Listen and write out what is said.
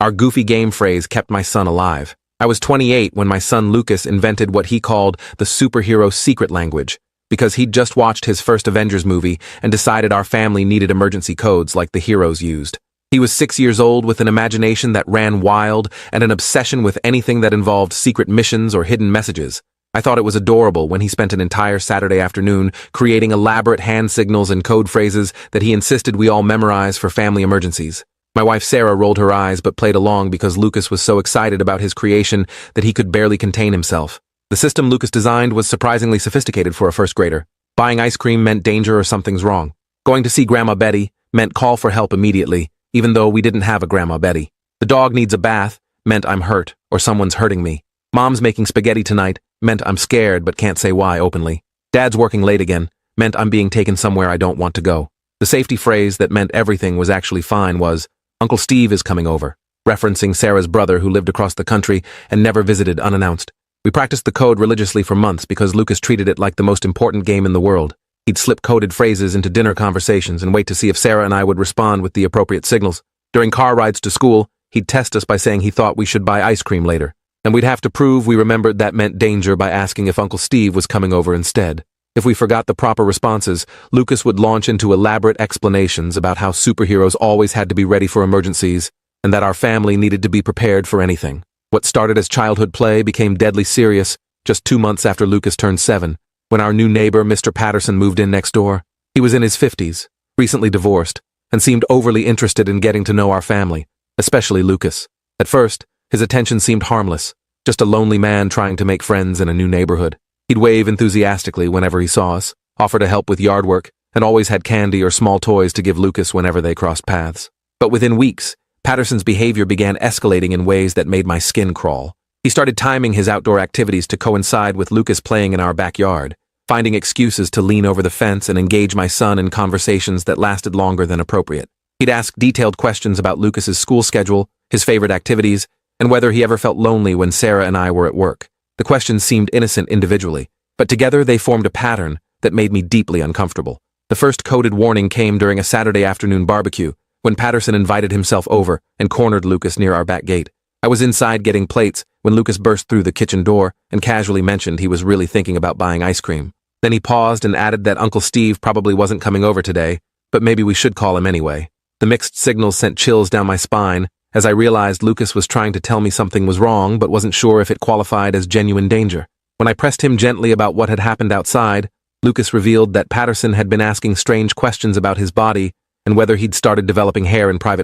Our goofy game phrase kept my son alive. I was 28 when my son Lucas invented what he called the superhero secret language, because he'd just watched his first Avengers movie and decided our family needed emergency codes like the heroes used. He was 6 years old with an imagination that ran wild and an obsession with anything that involved secret missions or hidden messages. I thought it was adorable when he spent an entire Saturday afternoon creating elaborate hand signals and code phrases that he insisted we all memorize for family emergencies. My wife Sarah rolled her eyes but played along because Lucas was so excited about his creation that he could barely contain himself. The system Lucas designed was surprisingly sophisticated for a first grader. Buying ice cream meant danger or something's wrong. Going to see Grandma Betty meant call for help immediately, even though we didn't have a Grandma Betty. The dog needs a bath meant I'm hurt or someone's hurting me. Mom's making spaghetti tonight meant I'm scared but can't say why openly. Dad's working late again meant I'm being taken somewhere I don't want to go. The safety phrase that meant everything was actually fine was, "Uncle Steve is coming over," referencing Sarah's brother who lived across the country and never visited unannounced. We practiced the code religiously for months because Lucas treated it like the most important game in the world. He'd slip coded phrases into dinner conversations and wait to see if Sarah and I would respond with the appropriate signals. During car rides to school, he'd test us by saying he thought we should buy ice cream later, and we'd have to prove we remembered that meant danger by asking if Uncle Steve was coming over instead. If we forgot the proper responses, Lucas would launch into elaborate explanations about how superheroes always had to be ready for emergencies and that our family needed to be prepared for anything. What started as childhood play became deadly serious just 2 months after Lucas turned 7, when our new neighbor, Mr. Patterson, moved in next door. He was in his 50s, recently divorced, and seemed overly interested in getting to know our family, especially Lucas. At first, his attention seemed harmless, just a lonely man trying to make friends in a new neighborhood. He'd wave enthusiastically whenever he saw us, offer to help with yard work, and always had candy or small toys to give Lucas whenever they crossed paths. But within weeks, Patterson's behavior began escalating in ways that made my skin crawl. He started timing his outdoor activities to coincide with Lucas playing in our backyard, finding excuses to lean over the fence and engage my son in conversations that lasted longer than appropriate. He'd ask detailed questions about Lucas's school schedule, his favorite activities, and whether he ever felt lonely when Sarah and I were at work. The questions seemed innocent individually, but together they formed a pattern that made me deeply uncomfortable. The first coded warning came during a Saturday afternoon barbecue, when Patterson invited himself over and cornered Lucas near our back gate. I was inside getting plates when Lucas burst through the kitchen door and casually mentioned he was really thinking about buying ice cream. Then he paused and added that Uncle Steve probably wasn't coming over today, but maybe we should call him anyway. The mixed signals sent chills down my spine as I realized Lucas was trying to tell me something was wrong but wasn't sure if it qualified as genuine danger. When I pressed him gently about what had happened outside, Lucas revealed that Patterson had been asking strange questions about his body and whether he'd started developing hair in private